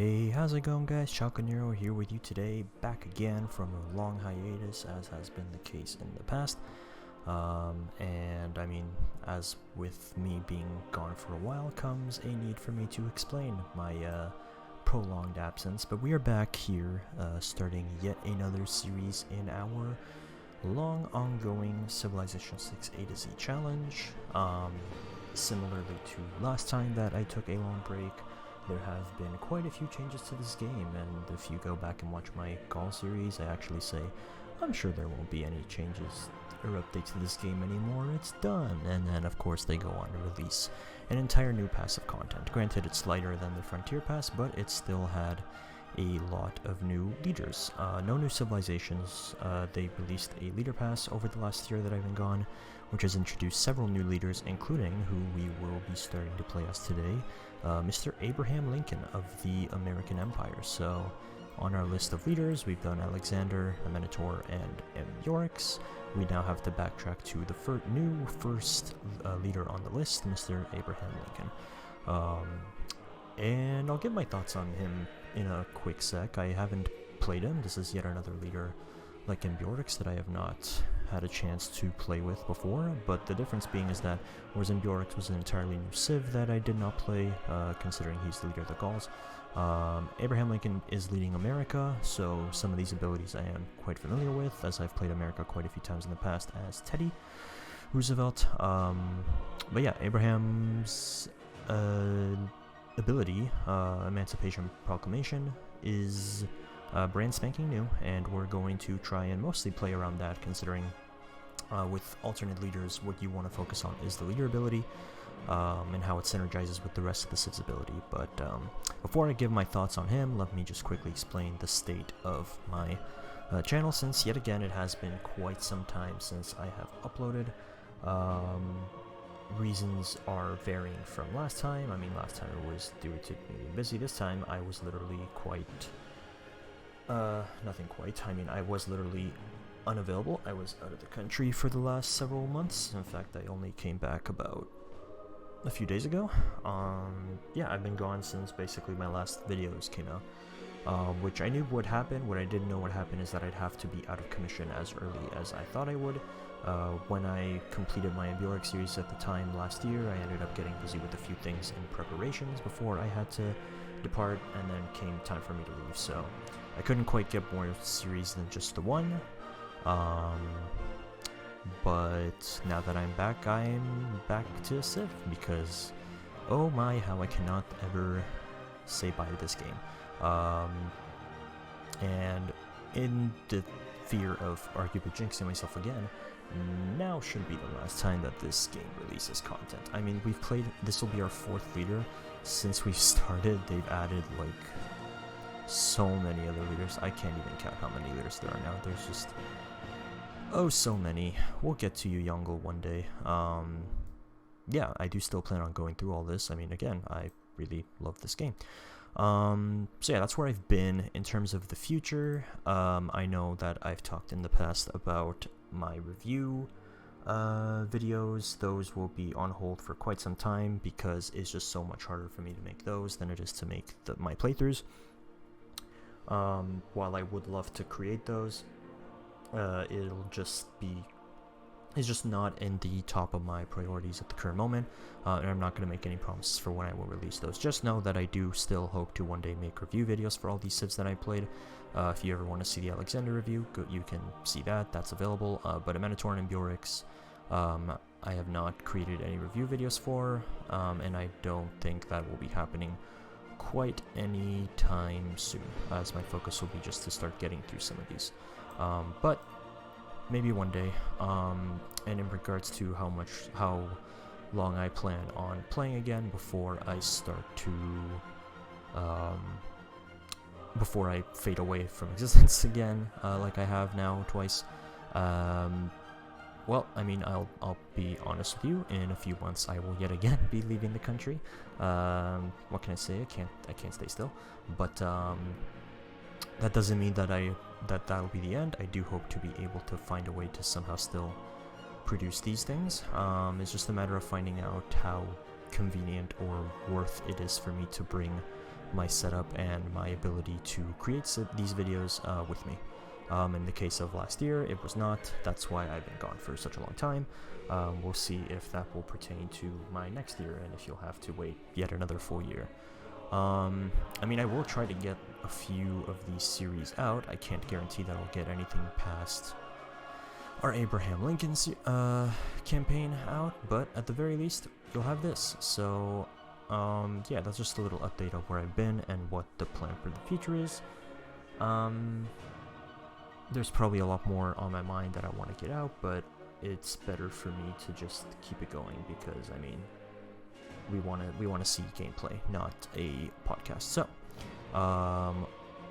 Hey, how's it going, guys? Chalconero here with you today, back again from a long hiatus, as has been the case in the past. And I mean, as with me being gone for a while comes a need for me to explain my prolonged absence. But we are back here, starting yet another series in our long ongoing Civilization 6 A to Z challenge. Similarly to last time that I took a long break, there have been quite a few changes to this game, and if you go back and watch my Gaul series, I actually say, I'm sure there won't be any changes or updates to this game anymore, it's done. And then of course they go on to release an entire new pass of content. Granted, it's lighter than the Frontier Pass, but it still had a lot of new leaders. No new civilizations. They released a leader pass over the last year that I've been gone, which has introduced several new leaders, including who we will be starting to play as today, Mr. Abraham Lincoln of the American Empire. So, on our list of leaders, we've done Alexander, Amenitor, and M. Yorix. We now have to backtrack to the first leader on the list, Mr. Abraham Lincoln. And I'll give my thoughts on him in a quick sec. I haven't played him. This is yet another leader like M. Yorix that I have not had a chance to play with before, but the difference being is that whereas M. Yorix was an entirely new civ that I did not play, considering he's the leader of the Gauls, Abraham Lincoln is leading America, so some of these abilities I am quite familiar with, as I've played America quite a few times in the past as Teddy Roosevelt. But yeah, Abraham's ability, Emancipation Proclamation, is brand spanking new, and we're going to try and mostly play around that, considering with alternate leaders, what you want to focus on is the leader ability, and how it synergizes with the rest of the civ's ability. But before I give my thoughts on him, let me just quickly explain the state of my channel, since yet again it has been quite some time since I have uploaded. Reasons are varying from last time. I mean, last time it was due to being busy. This time I was literally nothing quite. I mean, I was literally unavailable. I was out of the country for the last several months. In fact, I only came back about a few days ago. Yeah, I've been gone since basically my last videos came out, which I knew would happen. What I didn't know would happen is that I'd have to be out of commission as early as I thought I would. When I completed my Barbarian series at the time last year, I ended up getting busy with a few things in preparations before I had to depart, and then came time for me to leave, so I couldn't quite get more series than just the one. But now that I'm back to Civ, because oh my, how I cannot ever say bye to this game. And in the fear of arguably jinxing myself again, now should be the last time that this game releases content. I mean, we've played, this will be our 4th leader. Since we've started, they've added like so many other leaders. I can't even count how many leaders there are now. There's just, oh, so many. We'll get to you, Yongle, one day. Yeah, I do still plan on going through all this. I mean, again, I really love this game. So yeah, that's where I've been. In terms of the future, I know that I've talked in the past about my review videos. Those will be on hold for quite some time, because it's just so much harder for me to make those than it is to make my playthroughs. While I would love to create those, it's just not in the top of my priorities at the current moment, and I'm not going to make any promises for when I will release those. Just know that I do still hope to one day make review videos for all these civs that I played. If you ever want to see the Alexander review, you can see that, that's available. But Amenitor and Yorix, I have not created any review videos for, and I don't think that will be happening quite any time soon, as my focus will be just to start getting through some of these. But maybe one day. And in regards to how long I plan on playing again before I start to before I fade away from existence again, like I have now twice. Well, I mean, I'll be honest with you. In a few months, I will yet again be leaving the country. What can I say? I can't stay still. But that doesn't mean that that'll be the end. I do hope to be able to find a way to somehow still produce these things. It's just a matter of finding out how convenient or worth it is for me to bring my setup and my ability to create these videos with me. In the case of last year, it was not. That's why I've been gone for such a long time. We'll see if that will pertain to my next year, and if you'll have to wait yet another full year. I mean, I will try to get a few of these series out. I can't guarantee that I'll get anything past our Abraham Lincoln campaign out, but at the very least, you'll have this. So, yeah, that's just a little update of where I've been and what the plan for the future is. There's probably a lot more on my mind that I want to get out, but it's better for me to just keep it going because, I mean, we want to see gameplay, not a podcast. So,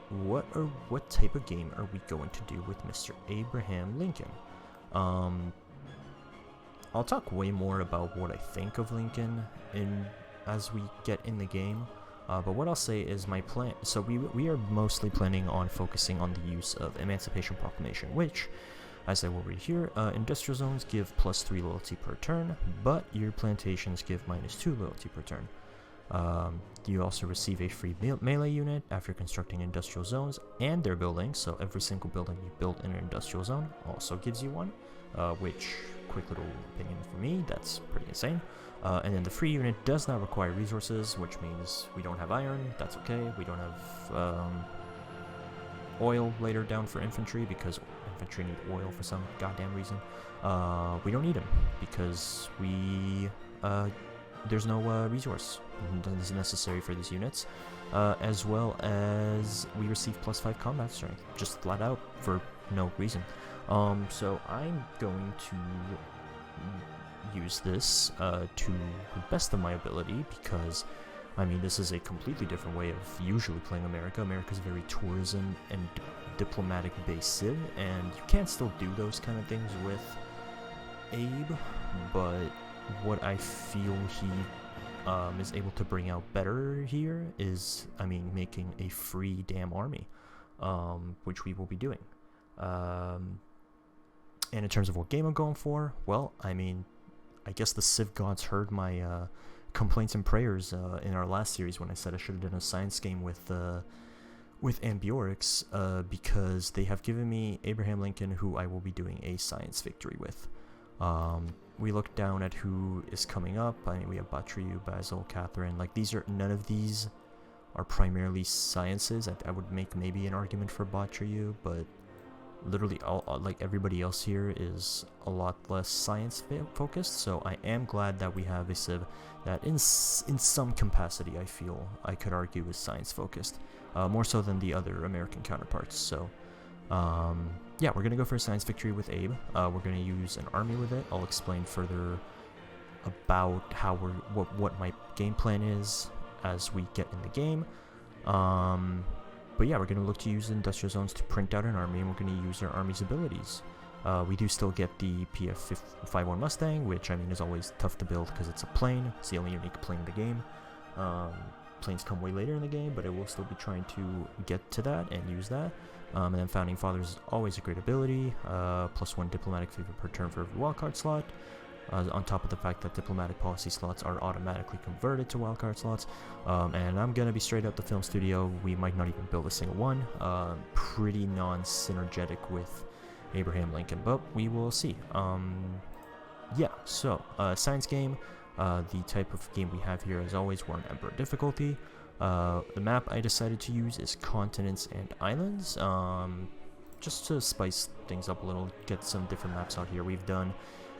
what type of game are we going to do with Mr. Abraham Lincoln? I'll talk way more about what I think of Lincoln as we get in the game. But what I'll say is my plan. So we are mostly planning on focusing on the use of Emancipation Proclamation, which, as I will read here, industrial zones give +3 loyalty per turn, but your plantations give -2 loyalty per turn. You also receive a free melee unit after constructing industrial zones and their buildings, so every single building you build in an industrial zone also gives you one, which, quick little opinion for me, that's pretty insane. And then the free unit does not require resources, which means we don't have iron, that's okay. We don't have oil later down for infantry, because infantry need oil for some goddamn reason. We don't need them, because there's no resource that is necessary for these units, as well as we receive +5 combat strength, just flat out for no reason. So I'm going to use this to the best of my ability, because I mean, this is a completely different way of usually playing America. America's a very tourism and diplomatic based civ, and you can still do those kind of things with Abe, but what I feel he is able to bring out better here is, I mean, making a free damn army, which we will be doing. And in terms of what game I'm going for, well, I mean, I guess the Civ gods heard my complaints and prayers in our last series when I said I should have done a science game with Ambiorix, because they have given me Abraham Lincoln, who I will be doing a science victory with. We looked down at who is coming up. I mean, we have Batriu, Basil, Catherine. Like, none of these are primarily sciences. I would make maybe an argument for Batriu, but literally like everybody else here is a lot less science focused. So I am glad that we have a civ that in some capacity I feel I could argue is science focused, more so than the other American counterparts. So yeah, we're gonna go for a science victory with Abe. We're gonna use an army with it. I'll explain further about how what my game plan is as we get in the game. But yeah, we're going to look to use industrial zones to print out an army, and we're going to use our army's abilities. We do still get the PF-51 Mustang, which, I mean, is always tough to build because it's a plane. It's the only unique plane in the game. Planes come way later in the game, but I will still be trying to get to that and use that. And then Founding Fathers is always a great ability. +1 diplomatic favor per turn for every wildcard slot. On top of the fact that diplomatic policy slots are automatically converted to wildcard slots. And I'm going to be straight up the film studio. We might not even build a single one. Pretty non-synergetic with Abraham Lincoln, but we will see. Yeah, so science game. The type of game we have here, as always, we're on Emperor difficulty. The map I decided to use is Continents and Islands. Just to spice things up a little, get some different maps out here. We've done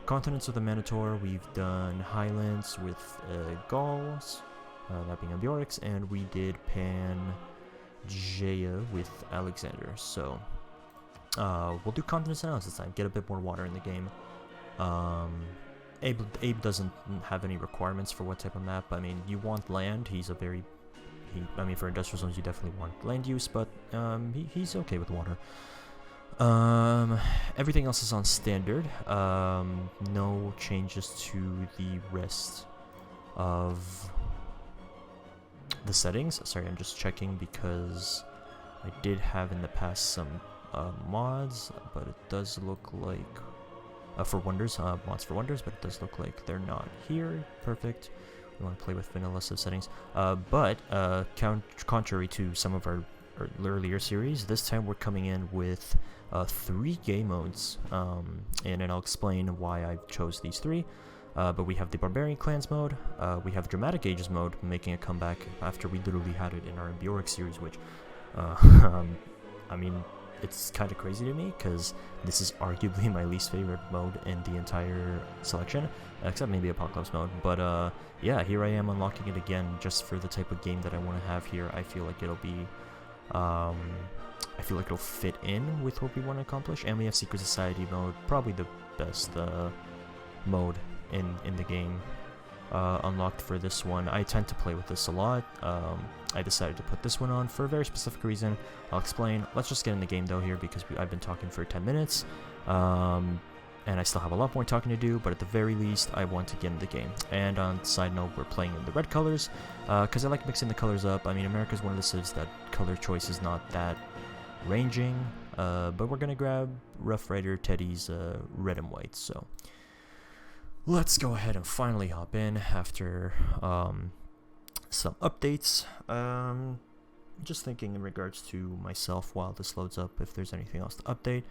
Continents with the Minotaur, we've done Highlands with Gauls, that being Ambiorix, and we did Pangea with Alexander. So we'll do Continents and Islands this time, get a bit more water in the game. Abe doesn't have any requirements for what type of map. I mean, you want land. I mean, for industrial zones, you definitely want land use, but he's okay with water. Everything else is on standard. No changes to the rest of the settings. Sorry, I'm just checking because I did have in the past some mods, but it does look like for wonders, mods for wonders, but it does look like they're not here. Perfect. you want to play with vanilla civ settings. But contrary to some of our earlier series, this time we're coming in with 3 game modes, and then I'll explain why I chose these 3. But we have the Barbarian Clans mode, we have Dramatic Ages mode, making a comeback after we literally had it in our Bjork series, which, I mean, it's kind of crazy to me, because this is arguably my least favorite mode in the entire selection, except maybe Apocalypse mode. But yeah, here I am unlocking it again, just for the type of game that I want to have here. I feel like it'll be, I feel like it'll fit in with what we want to accomplish. And we have Secret Society mode, probably the best mode in the game, unlocked for this one. I tend to play with this a lot. I decided to put this one on for a very specific reason. I'll explain. Let's just get in the game though here, because I've been talking for 10 minutes, and I still have a lot more talking to do, but at the very least I want to get in the game. And on side note, we're playing in the red colors, because I like mixing the colors up. I mean, America's one of the civs that color choice is not that ranging, but we're gonna grab Rough Rider Teddy's red and white, so let's go ahead and finally hop in after some updates. Just thinking in regards to myself while this loads up, if there's anything else to update.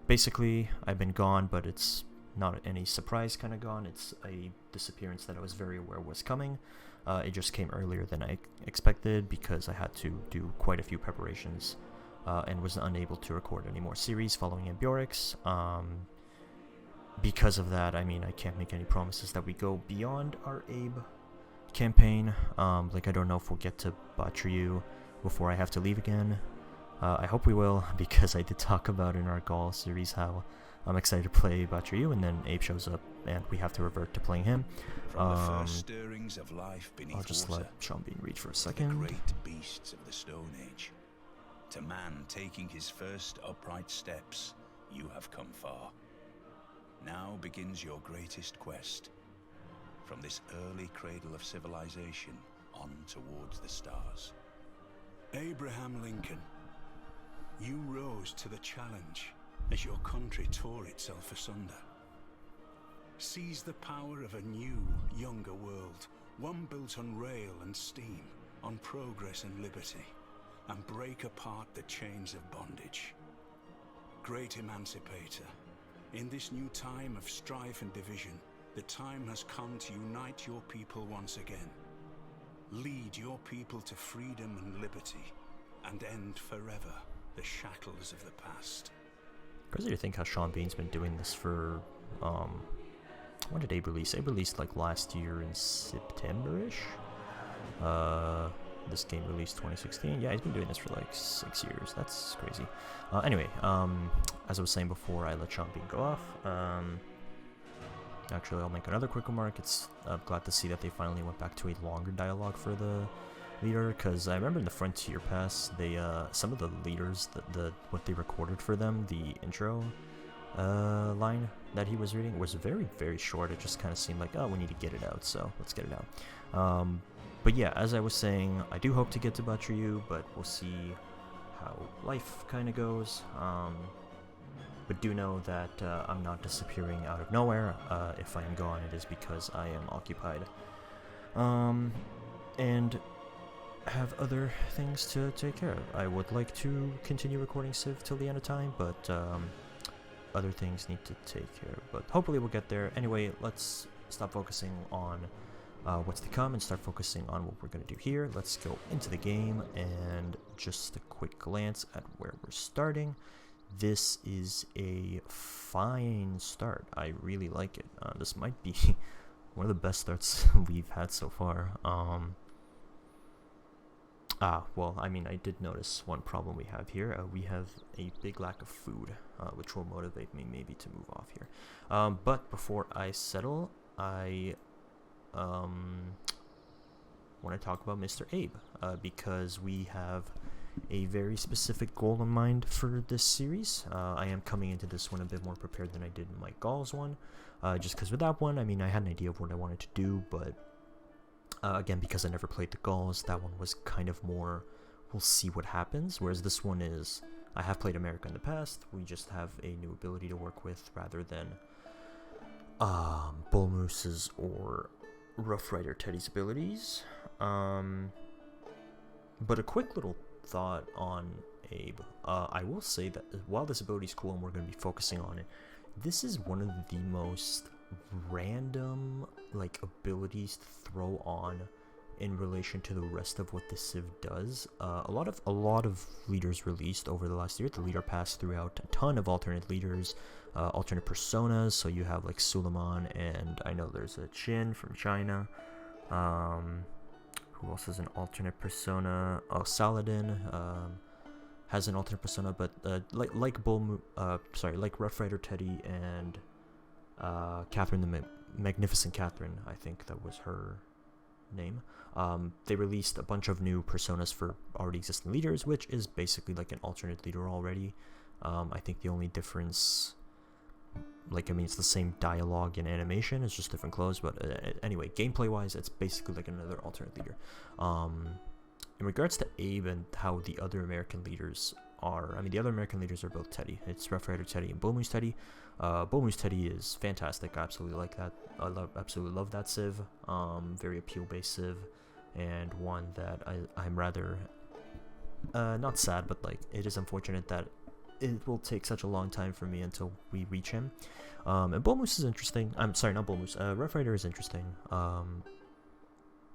Basically, I've been gone, but it's not any surprise kind of gone. It's a disappearance that I was very aware was coming. It just came earlier than I expected, because I had to do quite a few preparations, and was unable to record any more series following Ambiorix. Because of that, I mean, I can't make any promises that we go beyond our Abe campaign. Like, I don't know if we'll get to Batriu before I have to leave again. I hope we will, because I did talk about in our Gaul series how I'm excited to play Batriu, and then Abe shows up and we have to revert to playing him. From the first stirrings of life beneath I'll just water, let Sean Bean read for a the second. great beasts of the Stone Age, to man taking his first upright steps, you have come far. Now begins your greatest quest. From this early cradle of civilization on towards the stars. Abraham Lincoln, you rose to the challenge as your country tore itself asunder. Seize the power of a new, younger world, one built on rail and steam, on progress and liberty, and break apart the chains of bondage. Great emancipator, in this new time of strife and division, the time has come to unite your people once again. Lead your people to freedom and liberty, and end forever the shackles of the past. Crazy to think how Sean Bean's been doing this for, when did Abe release? Abe released like last year in September-ish? This game released 2016. Yeah, he's been doing this for like 6 years. That's crazy. Anyway, as I was saying before, I let Sean Bean go off. Actually, I'll make another quick remark. I'm glad to see that they finally went back to a longer dialogue for the leader, because I remember in the Frontier Pass, they some of the leaders, what they recorded for them, the intro line that he was reading was very, very short. It just kind of seemed like, oh, we need to get it out, so let's get it out. But yeah, as I was saying, I do hope to get to Batriu, but we'll see how life kind of goes. But do know that I'm not disappearing out of nowhere. If I am gone, it is because I am occupied. And have other things to take care of. I would like to continue recording Civ till the end of time, but other things need to take care of. But hopefully we'll get there. Anyway, let's stop focusing on what's to come and start focusing on what we're going to do here. Let's go into the game, and just a quick glance at where we're starting. This is a fine start. I really like it. This might be one of the best starts we've had so far. Well, I mean, I did notice one problem we have here. We have a big lack of food, which will motivate me maybe to move off here. But before I settle, I want to talk about Mr. Abe, because we have a very specific goal in mind for this series. I am coming into this one a bit more prepared than I did in my Gauls one, just because with that one, I mean, I had an idea of what I wanted to do, but again, because I never played the Gauls, that one was kind of more, we'll see what happens, whereas this one is, I have played America in the past, we just have a new ability to work with, rather than bull mooses or Rough Rider Teddy's abilities. But a quick little thought on Abe. I will say that while this ability is cool and we're going to be focusing on it, this is one of the most random like abilities to throw on in relation to the rest of what the Civ does. A lot of leaders released over the last year. The leader pass threw out a ton of alternate leaders, alternate personas. So you have like Suleiman, and I know there's a Qin from China. Who else has an alternate persona? Oh, Saladin has an alternate persona, but like Rough Rider Teddy and Catherine the Magnificent Catherine, I think that was her name. They released a bunch of new personas for already existing leaders, which is basically like an alternate leader already. I think the only difference, it's the same dialogue and animation, it's just different clothes, but anyway, gameplay wise, it's basically like another alternate leader. In regards to Abe and how the other American leaders are, the other American leaders are both Teddy. It's Rough Rider Teddy and Bull Moose Teddy. Bull Moose Teddy is fantastic. I absolutely like that. Absolutely love that Civ. Very appeal based Civ, and one that I'm rather not sad, but like it is unfortunate that it will take such a long time for me until we reach him. And Bull Moose is interesting. I'm sorry, not Bull Moose. Rough Rider is interesting.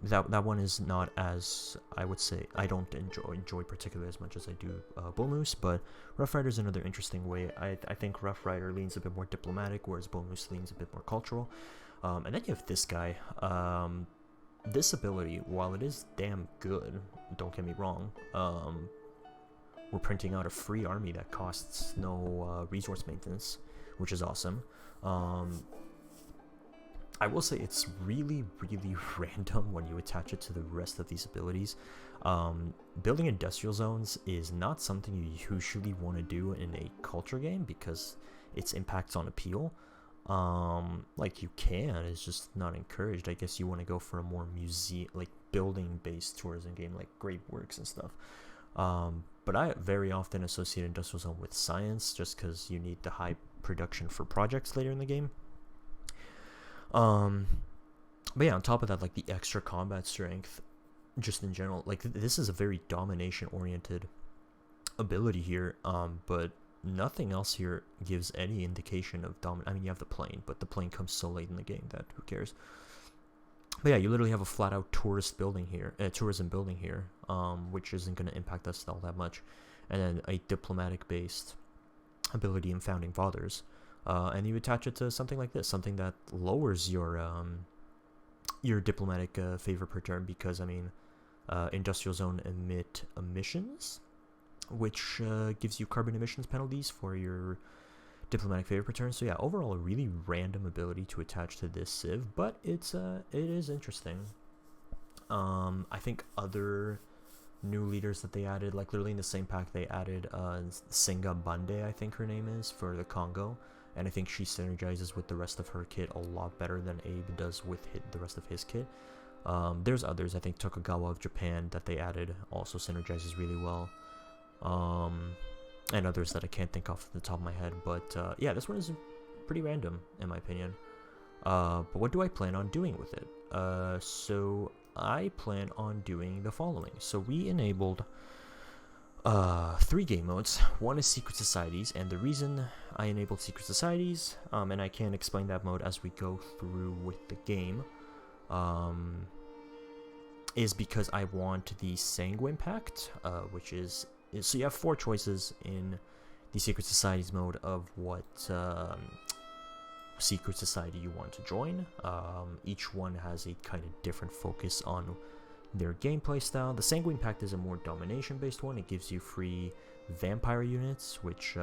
That one is not as, I would say, I don't enjoy particularly as much as I do Bull Moose, but Rough Rider is another interesting way. I think Rough Rider leans a bit more diplomatic, whereas Bull Moose leans a bit more cultural. And then you have this guy. This ability, while it is damn good, don't get me wrong, we're printing out a free army that costs no resource maintenance, which is awesome. I will say it's really, really random when you attach it to the rest of these abilities. Building industrial zones is not something you usually want to do in a culture game because its impacts on appeal. You can, it's just not encouraged. I guess you want to go for a more building-based tourism game like Great Works and stuff. But I very often associate industrial zone with science just because you need the high production for projects later in the game. But yeah, on top of that, like the extra combat strength, just in general, like this is a very domination-oriented ability here. But nothing else here gives any indication of domination. You have the plane, but the plane comes so late in the game that who cares? But yeah, you literally have a flat-out tourism building here, which isn't going to impact us all that much, and then a diplomatic-based ability in Founding Fathers. And you attach it to something like this, something that lowers your diplomatic favor per turn, because industrial zone emit emissions, which gives you carbon emissions penalties for your diplomatic favor per turn. So yeah, overall a really random ability to attach to this Civ, but it is interesting. I think other new leaders that they added, like literally in the same pack, they added Singa Bande, I think her name is, for the Congo. And I think she synergizes with the rest of her kit a lot better than Abe does with the rest of his kit. There's others. I think Tokugawa of Japan that they added also synergizes really well. And others that I can't think off the top of my head. But yeah, this one is pretty random in my opinion. But what do I plan on doing with it? So I plan on doing the following. So we enabled 3 game modes. One is Secret Societies, and the reason I enabled Secret Societies, and I can explain that mode as we go through with the game, is because I want the Sanguine Pact, which is so you have 4 choices in the Secret Societies mode of what secret society you want to join. Each one has a kind of different focus on their gameplay style. The Sanguine Pact is a more domination-based one. It gives you free vampire units, which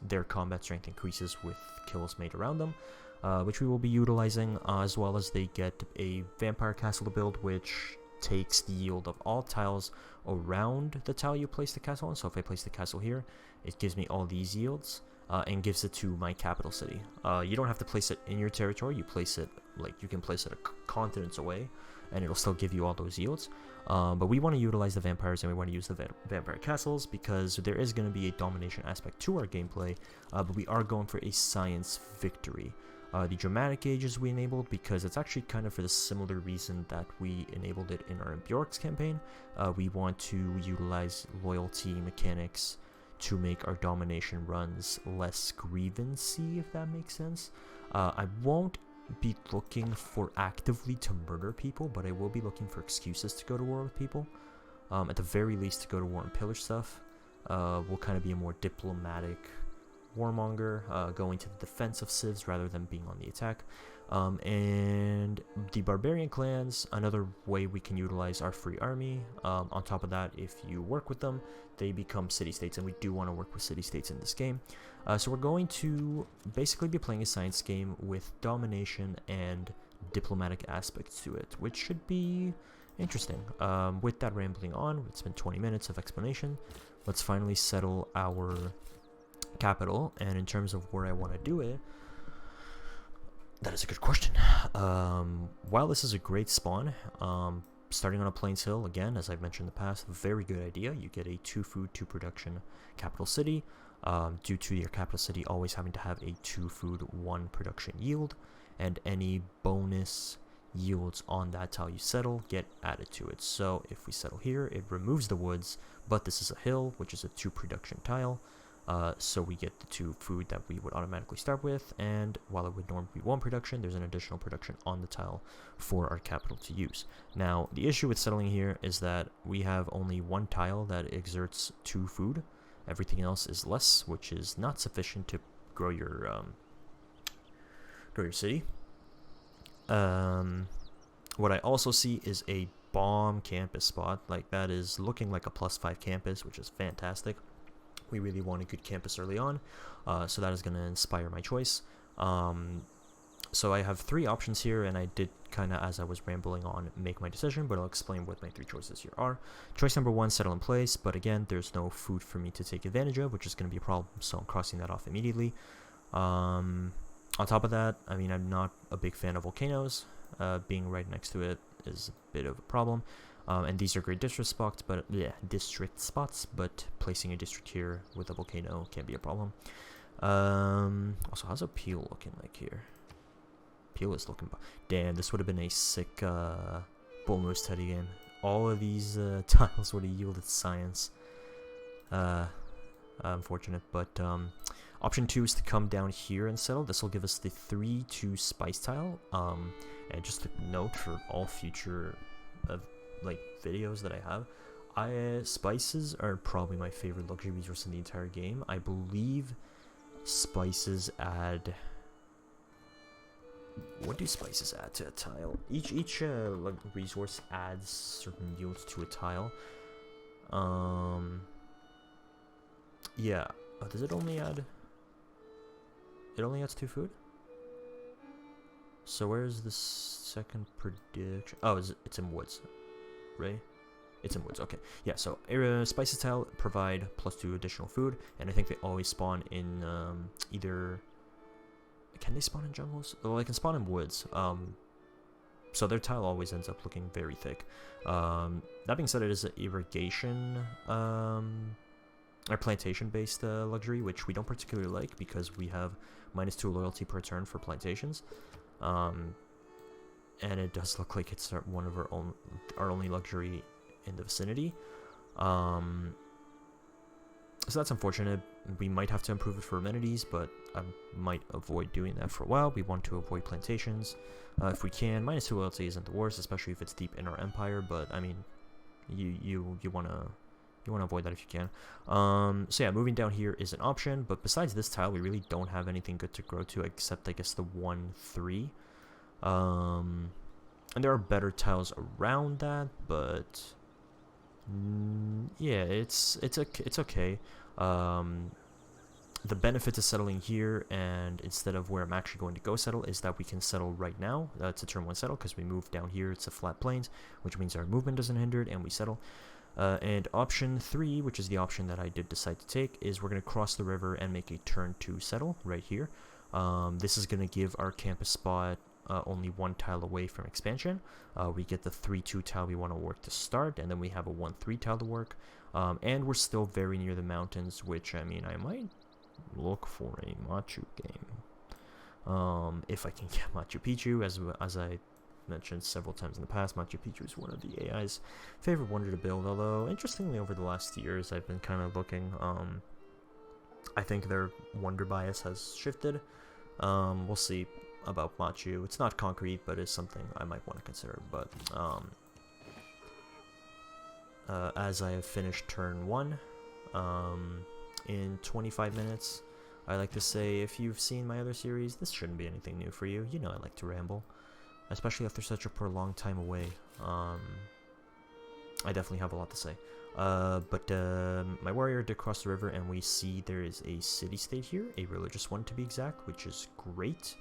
their combat strength increases with kills made around them, which we will be utilizing, as well as they get a vampire castle to build, which takes the yield of all tiles around the tile you place the castle on. So if I place the castle here, it gives me all these yields, and gives it to my capital city. You don't have to place it in your territory. You place it, you can place it continents away, and it'll still give you all those yields. But we want to utilize the vampires, and we want to use the vampire castles because there is going to be a domination aspect to our gameplay, but we are going for a science victory. The dramatic gauges we enabled because it's actually kind of for the similar reason that we enabled it in our Bjork's campaign. We want to utilize loyalty mechanics to make our domination runs less grievancy, if that makes sense. I won't be looking for actively to murder people, but I will be looking for excuses to go to war with people. At the very least, to go to war and pillage stuff. We'll kind of be a more diplomatic warmonger, going to the defense of civs rather than being on the attack. And the barbarian clans, another way we can utilize our free army. On top of that, if you work with them, they become city-states, and we do want to work with city-states in this game. So we're going to basically be playing a science game with domination and diplomatic aspects to it, which should be interesting. With that rambling on, it's been 20 minutes of explanation. Let's finally settle our capital, and in terms of where I want to do it, that is a good question. While this is a great spawn, starting on a Plains Hill, again, as I've mentioned in the past, very good idea. You get a 2 food, 2 production capital city, due to your capital city always having to have a 2 food, 1 production yield, and any bonus yields on that tile you settle get added to it. So if we settle here, it removes the woods, but this is a hill, which is a 2 production tile. So we get the 2 food that we would automatically start with, and while it would normally be 1 production, there's an additional production on the tile for our capital to use. Now, the issue with settling here is that we have only 1 tile that exerts 2 food. Everything else is less, which is not sufficient to grow your city. What I also see is a bomb campus spot. Like, that is looking like a +5 campus, which is fantastic. We really want a good campus early on, so that is going to inspire my choice. So I have 3 options here, and I did kind of, as I was rambling on, make my decision, but I'll explain what my 3 choices here are. Choice number 1, settle in place, but again, there's no food for me to take advantage of, which is going to be a problem, so I'm crossing that off immediately. On top of that, I mean, I'm not a big fan of volcanoes. Being right next to it is a bit of a problem. And these are great district spots, but placing a district here with a volcano can be a problem. Also, how's a Peel looking like here? Peel is looking... Damn, this would have been a sick Bull Moose Teddy game. All of these tiles would have yielded science. Unfortunate, but option 2 is to come down here and settle. This will give us the 3-2 spice tile. And just a note for all future like videos that I have, spices are probably my favorite luxury resource in the entire game. I believe spices add... What do spices add to a tile? Each resource adds certain yields to a tile. Yeah. Does it only add... It only adds 2 food? So where's the second prediction? Oh, it's in woods, right? It's in woods. Okay, yeah. So spices tile provide +2 additional food, and I think they always spawn in either. Can they spawn in jungles? Well, they can spawn in woods. So their tile always ends up looking very thick. That being said, it is an irrigation or plantation-based luxury, which we don't particularly like because we have -2 loyalty per turn for plantations. And it does look like it's one of our only luxury in the vicinity. So that's unfortunate. We might have to improve it for amenities, but I might avoid doing that for a while. We want to avoid plantations if we can. -2 loyalty isn't the worst, especially if it's deep in our empire. But I mean, you wanna avoid that if you can. So yeah, moving down here is an option. But besides this tile, we really don't have anything good to grow to except I guess the 1-3. And there are better tiles around that, but yeah, it's okay. The benefit to settling here, and instead of where I'm actually going to go settle, is that we can settle right now. It's a turn 1 settle because we move down here. It's a flat plains, which means our movement isn't hindered, and we settle. And option 3, which is the option that I did decide to take, is we're going to cross the river and make a turn 2 settle right here. This is going to give our campus spot only 1 tile away from expansion. We get the 3-2 tile we want to work to start, and then we have a 1-3 tile to work. And we're still very near the mountains, which, I mean, I might look for a Machu game. if I can get Machu Picchu. As I mentioned several times in the past, Machu Picchu is one of the AI's favorite wonder to build, although interestingly over the last years I've been kind of looking, I think their wonder bias has shifted. We'll see about Machu. It's not concrete, but it's something I might want to consider. But as I have finished turn 1 in 25 minutes, I like to say, if you've seen my other series, this shouldn't be anything new for you. You know I like to ramble, especially after such a prolonged time away. I definitely have a lot to say. But my warrior did cross the river, and we see there is a city-state here, a religious one to be exact, which is great.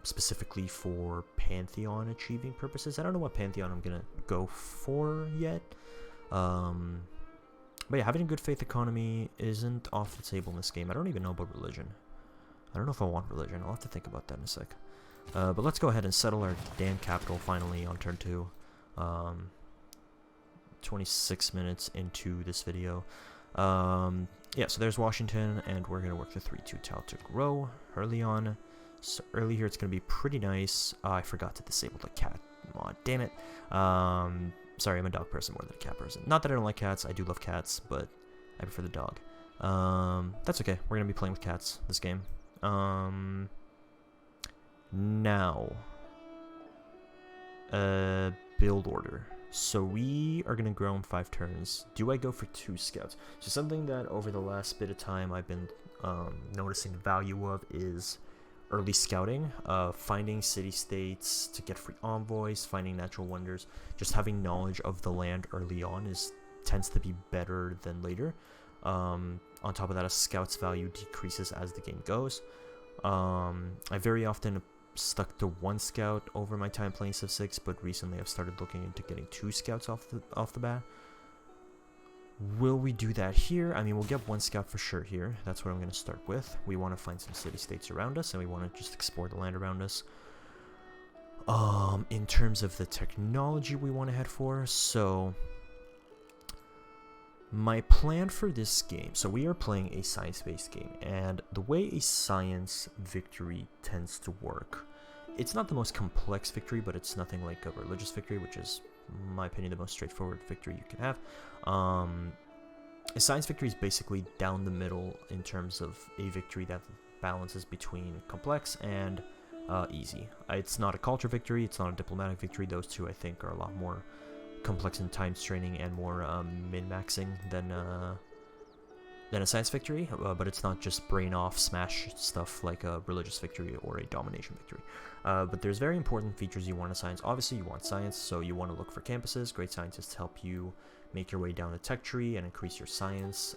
Specifically for Pantheon achieving purposes. I don't know what Pantheon I'm gonna go for yet. But yeah, having a good faith economy isn't off the table in this game. I don't even know about religion. I don't know if I want religion. I'll have to think about that in a sec. But let's go ahead and settle our damn capital finally on turn 2. 26 minutes into this video. Yeah, so there's Washington, and we're going to work the 3-2 tile to grow early on. So early here it's going to be pretty nice. I forgot to disable the cat mod. Damn it. Sorry, I'm a dog person more than a cat person. Not that I don't like cats. I do love cats, but I prefer the dog. That's okay. We're going to be playing with cats this game. Now, build order. So we are going to grow in 5 turns. Do I go for 2 scouts? So something that over the last bit of time I've been noticing the value of is early scouting, finding city-states to get free envoys, finding natural wonders. Just having knowledge of the land early on tends to be better than later. On top of that, a scout's value decreases as the game goes. I very often stuck to 1 scout over my time playing Civ 6, but recently I've started looking into getting 2 scouts off the bat. Will we do that here? I mean, we'll get 1 scout for sure here. That's what I'm going to start with. We want to find some city-states around us, and we want to just explore the land around us. In terms of the technology we want to head for, so my plan for this game, so we are playing a science-based game, and the way a science victory tends to work, it's not the most complex victory, but it's nothing like a religious victory, which is, in my opinion, the most straightforward victory you can have. A science victory is basically down the middle in terms of a victory that balances between complex and easy. It's not a culture victory, it's not a diplomatic victory. Those two, I think, are a lot more complex in time straining and more min-maxing than a science victory, but it's not just brain off smash stuff like a religious victory or a domination victory. But there's very important features you want in science. Obviously you want science, so you want to look for campuses. Great scientists help you make your way down the tech tree and increase your science,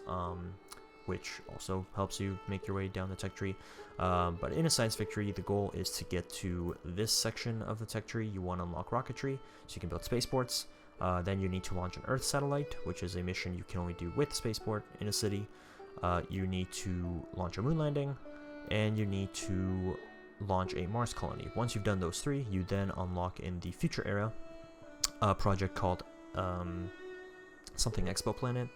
which also helps you make your way down the tech tree. But in a science victory, the goal is to get to this section of the tech tree. You want to unlock rocketry, so you can build spaceports. Then you need to launch an Earth satellite, which is a mission you can only do with spaceport in a city. You need to launch a moon landing, and you need to launch a Mars colony. Once you've done those 3, you then unlock in the future era a project called something Expo Planet.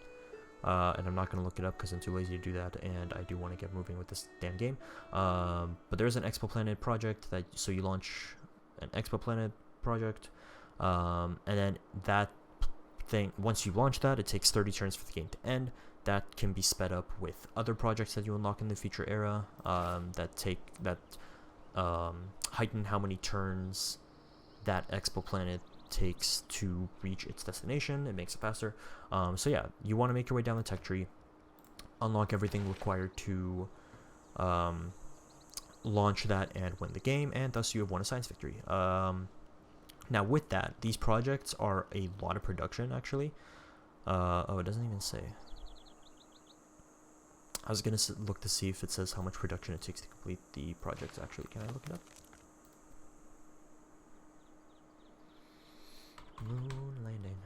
And I'm not going to look it up because I'm too lazy to do that, and I do want to get moving with this damn game. But there's an Expo Planet project so you launch an Expo Planet project. And then that thing, once you launch that, it takes 30 turns for the game to end. That can be sped up with other projects that you unlock in the future era that heighten how many turns that Expo Planet takes to reach its destination. It makes it faster. So yeah, you want to make your way down the tech tree, unlock everything required to launch that and win the game, and thus you have won a science victory. Now with that, these projects are a lot of production, actually. Oh, it doesn't even say. I was going to look to see if it says how much production it takes to complete the projects, actually. Can I look it up? Moon landing.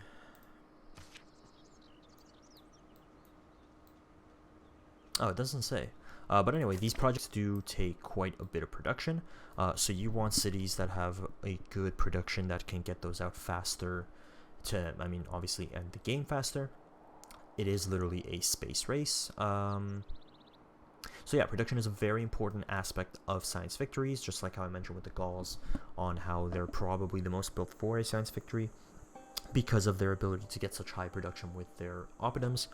Oh, it doesn't say. But anyway, these projects do take quite a bit of production. So you want cities that have a good production that can get those out faster to, I mean, obviously end the game faster. It is literally a space race. So So yeah, production is a very important aspect of science victories, just like how I mentioned with the Gauls on how they're probably the most built for a science victory because of their ability to get such high production with their oppidums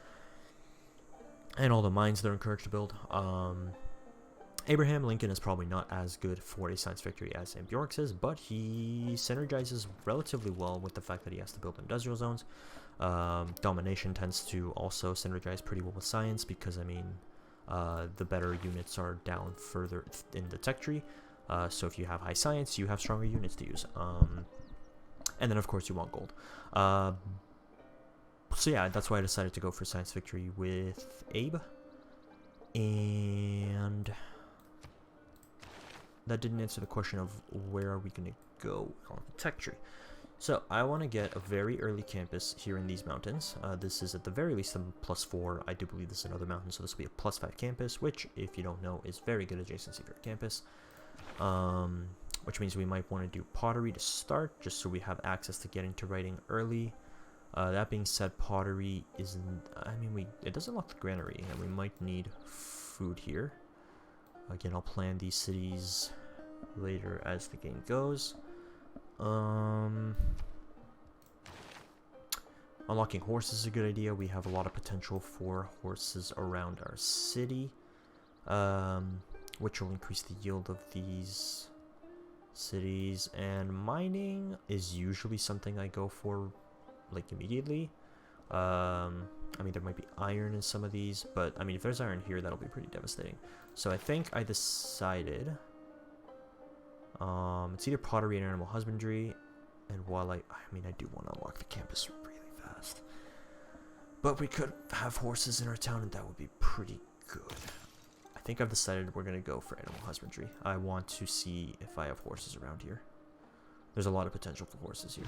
and all the mines they're encouraged to build. Abraham Lincoln is probably not as good for a science victory as Ambiorix is, but he synergizes relatively well with the fact that he has to build industrial zones. Domination tends to also synergize pretty well with science because, I mean, the better units are down further in the tech tree. So if you have high science, you have stronger units to use. And then, of course, you want gold. So yeah, that's why I decided to go for science victory with Abe. And that didn't answer the question of where are we going to go on the tech tree. So I want to get a very early campus here in these mountains. This is at the very least a +4. I do believe this is another mountain, so this will be a +5 campus, which, if you don't know, is very good adjacency for a campus. Which means we might want to do pottery to start, just so we have access to getting to writing early. That being said, pottery isn't... I mean, it doesn't lock the granary, and we might need food here. Again, I'll plan these cities later as the game goes. Unlocking horses is a good idea. We have a lot of potential for horses around our city, which will increase the yield of these cities. And mining is usually something I go for like immediately. I mean, there might be iron in some of these, but I mean, if there's iron here, that'll be pretty devastating. So I think I decided it's either pottery and animal husbandry. And while I mean, I do want to unlock the campus really fast, but we could have horses in our town, and that would be pretty good. I think I've decided we're gonna go for animal husbandry. I want to see if I have horses around here. There's a lot of potential for horses here.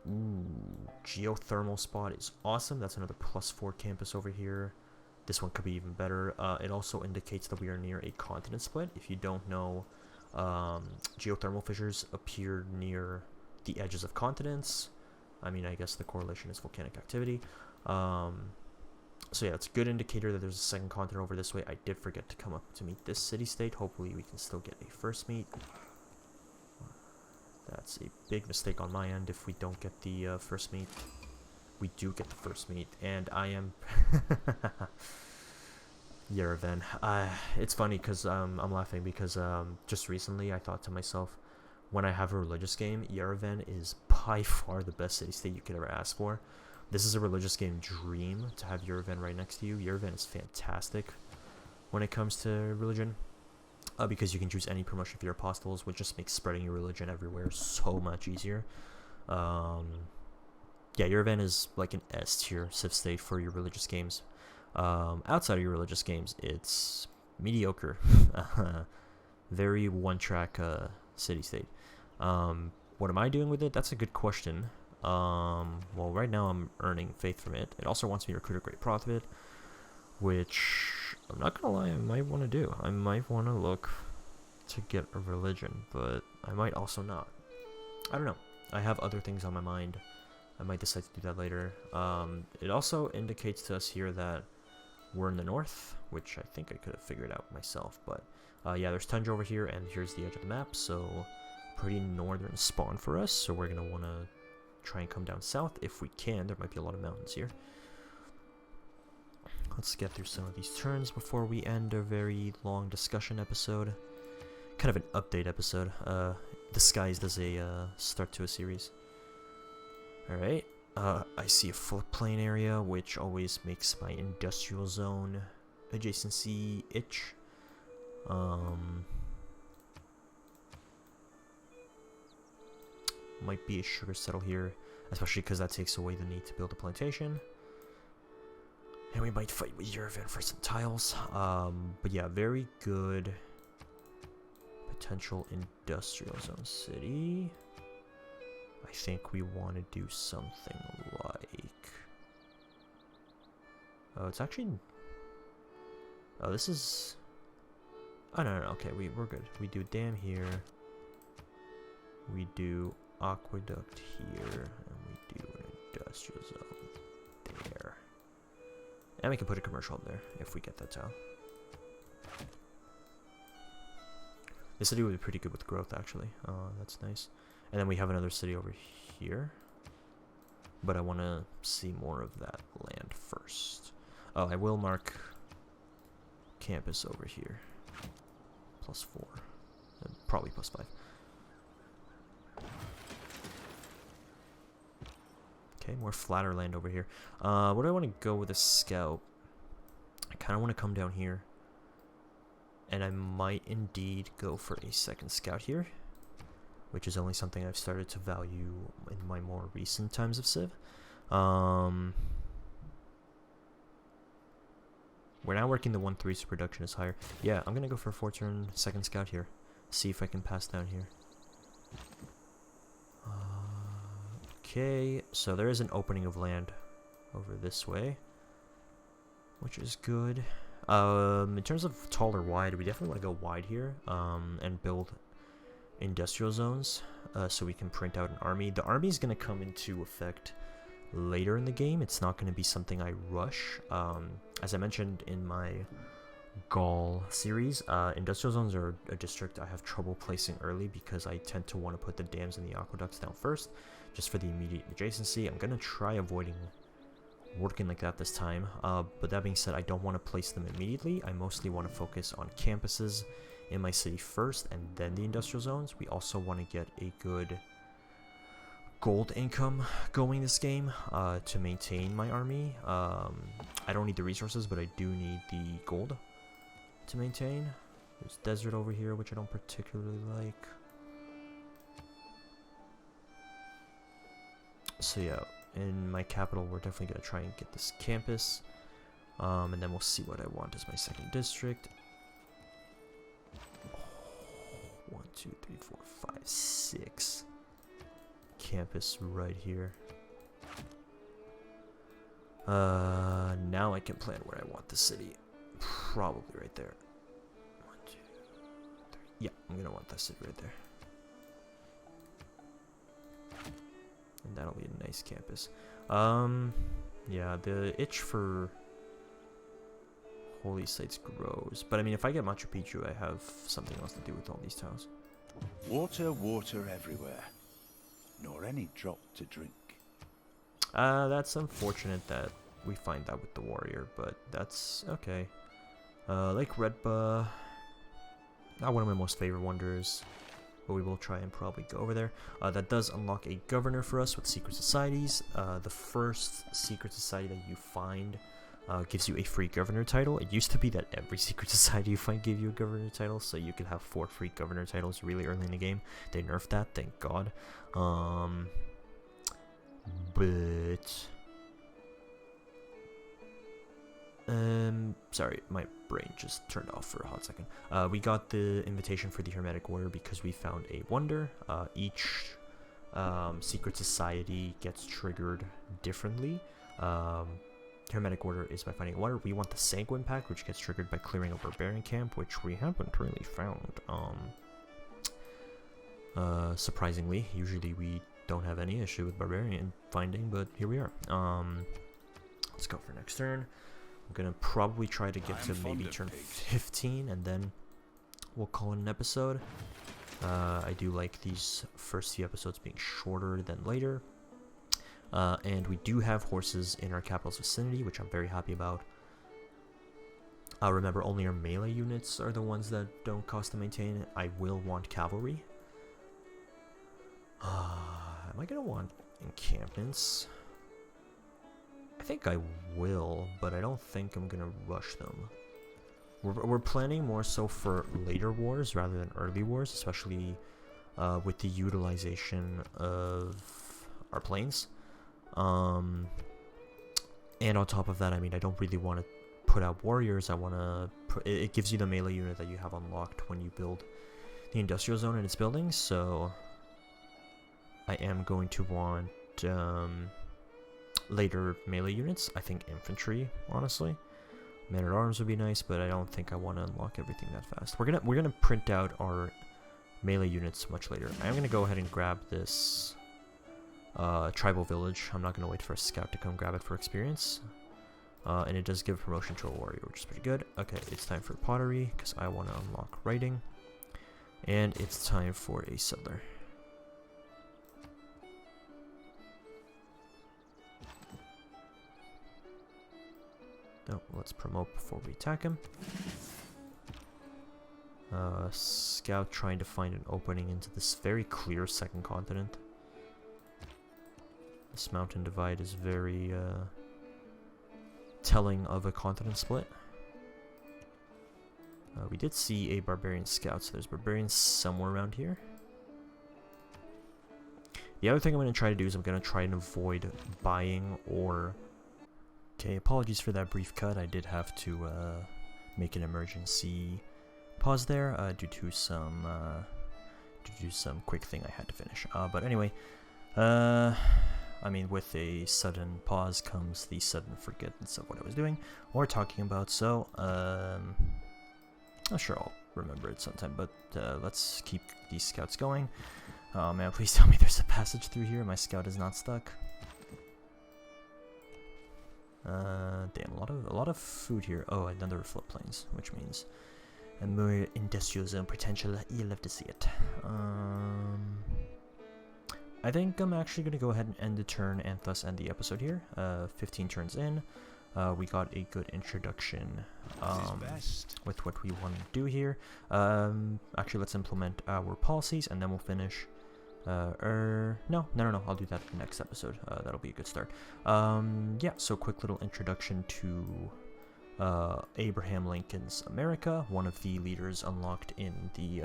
Ooh, geothermal spot is awesome. That's another +4 campus over here. This one could be even better. It also indicates that we are near a continent split. If you don't know, geothermal fissures appear near the edges of continents. I mean, I guess the correlation is volcanic activity. So yeah, it's a good indicator that there's a second continent over this way. I did forget to come up to meet this city-state. Hopefully we can still get a first meet. That's a big mistake on my end if we don't get the first meet. We do get the first meet, and I am... Yerevan. It's funny because I'm laughing because just recently I thought to myself, when I have a religious game, Yerevan is by far the best city-state you could ever ask for. This is a religious game dream to have Yerevan right next to you. Yerevan is fantastic when it comes to religion. Because you can choose any promotion for your apostles, which just makes spreading your religion everywhere so much easier. Yeah, Yerevan is like an S tier civ state for your religious games. Outside of your religious games, it's mediocre. Very one-track city state. What am I doing with it? That's a good question. Well, right now I'm earning faith from it. It also wants me to recruit a great prophet, which I'm not gonna lie, I might want to do. I might want to look to get a religion, but I might also not. I don't know. I have other things on my mind. I might decide to do that later. It also indicates to us here that we're in the north, which I think I could have figured out myself, but yeah, there's tundra over here, and here's the edge of the map, so pretty northern spawn for us, so we're gonna want to try and come down south if we can. There might be a lot of mountains here. Let's get through some of these turns before we end a very long discussion episode. Kind of an update episode, disguised as a start to a series. Alright, I see a floodplain area, which always makes my industrial zone adjacency itch. Might be a sugar settle here, especially because that takes away the need to build a plantation. And we might fight with Yerevan for some tiles. But yeah, very good potential industrial zone city. I think we want to do something like... Oh, it's actually... Oh, this is... Oh, no, okay, we're good. We do dam here. We do aqueduct here. And we do an industrial zone there. And we can put a commercial up there if we get that tile. This city would be pretty good with growth, actually. That's nice. And then we have another city over here. But I want to see more of that land first. Oh, I will mark campus over here. +4. And probably +5. Okay, more flatter land over here. What do I want to go with a scout? I kind of want to come down here. And I might indeed go for a second scout here, which is only something I've started to value in my more recent times of Civ. We're now working the 1-3, so production is higher. Yeah, I'm going to go for a 4-turn second scout here. See if I can pass down here. Okay, so there is an opening of land over this way, which is good. In terms of tall or wide, we definitely want to go wide here, and build industrial zones, so we can print out an army. The army is going to come into effect later in the game. It's not going to be something I rush. As I mentioned in my Gaul series, industrial zones are a district I have trouble placing early because I tend to want to put the dams and the aqueducts down first, just for the immediate adjacency. I'm going to try avoiding working like that this time, but that being said, I don't want to place them immediately. I mostly want to focus on campuses in my city first and then the industrial zones. We also want to get a good gold income going this game to maintain my army. I don't need the resources, but I do need the gold to maintain. There's desert over here, which I don't particularly like. So yeah, in my capital, we're definitely going to try and get this campus. And then we'll see what I want as my second district. 1, 2, 3, 4, 5, 6. Campus right here. Now I can plan where I want the city. Probably right there. 1, 2, 3. Yeah, I'm going to want that city right there. And that'll be a nice campus. Yeah, the itch for holy sites grows. But I mean, if I get Machu Picchu, I have something else to do with all these tiles. Water, water everywhere, nor any drop to drink. That's unfortunate that we find that with the warrior, but that's okay. Lake Redba, not one of my most favorite wonders, but we will try and probably go over there. That does unlock a governor for us with secret societies. The first secret society that you find gives you a free governor title. It used to be that every secret society you find gave you a governor title, so you could have 4 free governor titles really early in the game. They nerfed that, thank God. Sorry, my brain just turned off for a hot second. We got the invitation for the Hermetic Order because we found a wonder. Each secret society gets triggered differently. Hermetic Order is by finding a wonder. We want the Sanguine Pact, which gets triggered by clearing a Barbarian camp, which we haven't really found. Surprisingly, usually we don't have any issue with Barbarian finding, but here we are. Let's go for next turn. I'm gonna probably try to get to maybe turn 15, and then we'll call it an episode. I do like these first few episodes being shorter than later. And we do have horses in our capital's vicinity, which I'm very happy about. Remember, only our melee units are the ones that don't cost to maintain. I will want cavalry. Am I gonna want encampments? I think I will, but I don't think I'm gonna rush them. We're planning more so for later wars rather than early wars, especially with the utilization of our planes. And on top of that, I mean, I don't really want to put out warriors. I want to it gives you the melee unit that you have unlocked when you build the industrial zone in its buildings, so I am going to want later melee units. I think infantry, honestly. Man-at-arms would be nice, but I don't think I want to unlock everything that fast. We're gonna print out our melee units much later. I'm gonna go ahead and grab this tribal village. I'm not gonna wait for a scout to come grab it for experience. and it does give promotion to a warrior, which is pretty good. Okay, it's time for pottery, because I want to unlock writing. And it's time for a settler. No, let's promote before we attack him. Scout trying to find an opening into this very clear second continent. This mountain divide is very telling of a continent split. We did see a barbarian scout, so there's barbarians somewhere around here. The other thing I'm going to try to do is I'm going to try and avoid buying or... Okay, apologies for that brief cut. I did have to make an emergency pause there due to some quick thing I had to finish. But anyway, I mean, with a sudden pause comes the sudden forgetfulness of what I was doing or talking about. So, I'm sure I'll remember it sometime. But let's keep these scouts going. Oh man, please tell me there's a passage through here. My scout is not stuck. Damn, a lot of food here. Oh, another floodplains, which means a more industrial zone potential. You'll love to see it. I think I'm actually going to go ahead and end the turn and thus end the episode here. 15 turns in. We got a good introduction with what we want to do here. Actually, let's implement our policies and then we'll finish. No, I'll do that in the next episode. That'll be a good start. Yeah, so quick little introduction to Abraham Lincoln's America, one of the leaders unlocked in the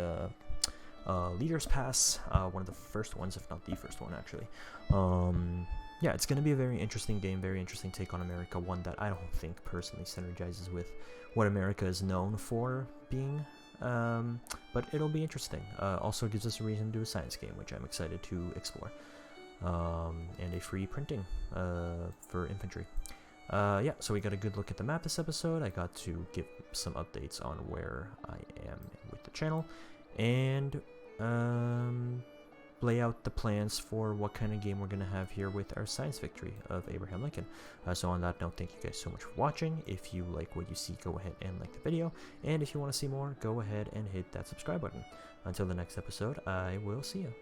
Leaders Pass, one of the first ones, if not the first one, actually. Yeah, it's going to be a very interesting game, very interesting take on America, one that I don't think personally synergizes with what America is known for being. But it'll be interesting. Also gives us a reason to do a science game, which I'm excited to explore. And a free printing for infantry. Yeah, so we got a good look at the map this episode. I got to give some updates on where I am with the channel. And lay out the plans for what kind of game we're going to have here with our science victory of Abraham Lincoln. So on that note, thank you guys so much for watching. If you like what you see, go ahead and like the video. And if you want to see more, go ahead and hit that subscribe button. Until the next episode, I will see you.